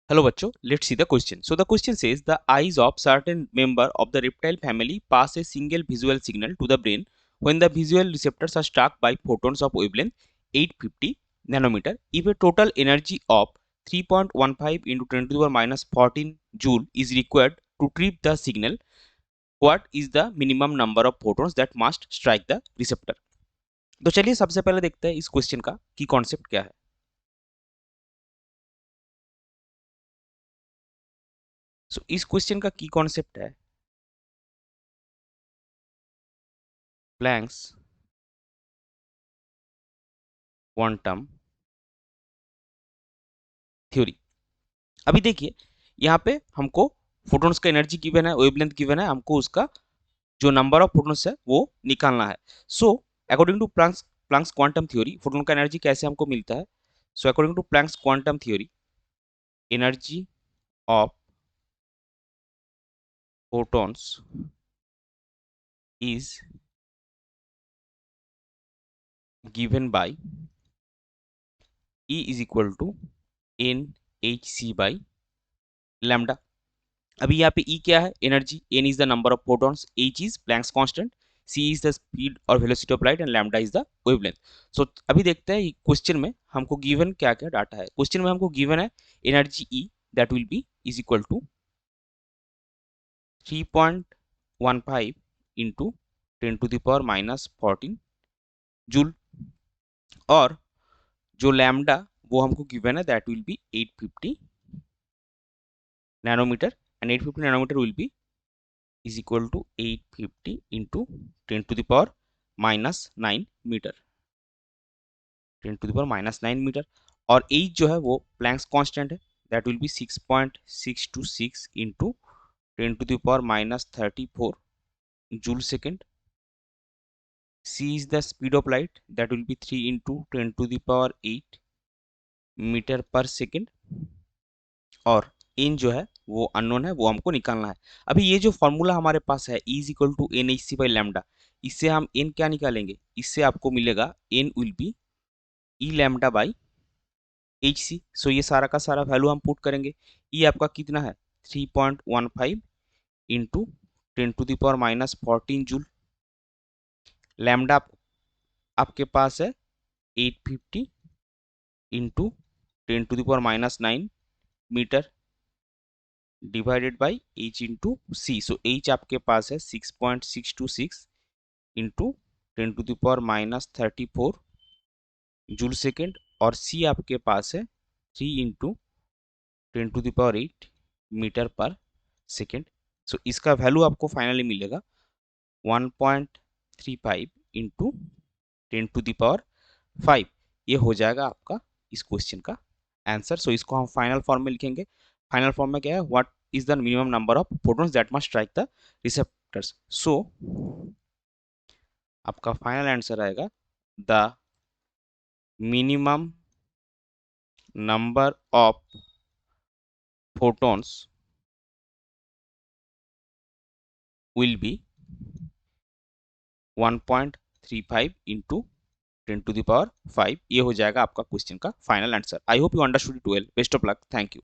Hello bachcho, let's see the question. So the question says the eyes of certain member of the reptile family pass a single visual signal to the brain when the visual receptors are struck by photons of wavelength 850 nanometer. If a total energy of 3.15 into 10 to the power minus 14 joule is required to trip the signal, what is the minimum number of photons that must strike the receptor? तो चलिए सबसे पहले देखते हैं इस question का की concept क्या है. सो इस क्वेश्चन का की कॉन्सेप्ट है प्लैंक्स क्वांटम थ्योरी. अभी देखिए यहाँ पे हमको फोटॉन्स का एनर्जी गिवन है, वेवलेंथ गिवन है, हमको उसका जो नंबर ऑफ फोटॉन्स है वो निकालना है. So according to Planck's quantum theory photon का एनर्जी कैसे हमको मिलता है. So according to Planck's quantum theory energy of photons is given by E is equal to NhC by lambda. अभी यहाँ पे E क्या है, energy, N is the number of protons, H is Planck's constant, C is the speed और velocity of light and lambda is the wavelength. So अभी देखते हैं question में हमको गिवन क्या क्या डाटा है. क्वेश्चन में हमको गिवन है energy E that will be is equal to 3.15 into 10 to the power minus 14 joule, और जो लैम्डा वो हमको गिवन है that will be 850 nanometre and 850 nanometre will be is equal to 850 into 10 to the power minus 9 metre, 10 to the power minus 9 metre. और h जो है वो Planck's constant है that will be 6.626 into 10 to the power minus 34 joule second. c is the speed of light that will be 3 into 10 to the power 8 metre पर second. और इन जो है वो अननोन है, वो हमको निकालना है. अभी ये जो फॉर्मूला हमारे पास है E is equal to NhC by lambda, इससे हम n क्या निकालेंगे, इससे आपको मिलेगा n will be E lambda by HC. So ये सारा का सारा वैल्यू हम पुट करेंगे. E आपका कितना है 3.15 into 10 to the power minus 14 joule. Lambda आपके पास है 850 into 10 to the power minus 9 metre divided by h into c. So h आपके पास है 6.626 into 10 to the power minus 34 joule second, और c आपके पास है 3 into 10 to the power 8 metre पर सेकेंड. सो इसका वैल्यू आपको फाइनली मिलेगा 1.35 इंटू 10 टू द पावर 5. ये हो जाएगा आपका इस क्वेश्चन का आंसर. सो इसको हम फाइनल फॉर्म में लिखेंगे. फाइनल फॉर्म में क्या है, what is the minimum number of photons that must strike the receptors. So आपका फाइनल आंसर आएगा the minimum number of photons will be 1.35 into 10 to the power 5. ये हो जाएगा आपका क्वेश्चन का final answer. I hope you understood it well. Best of luck. Thank you.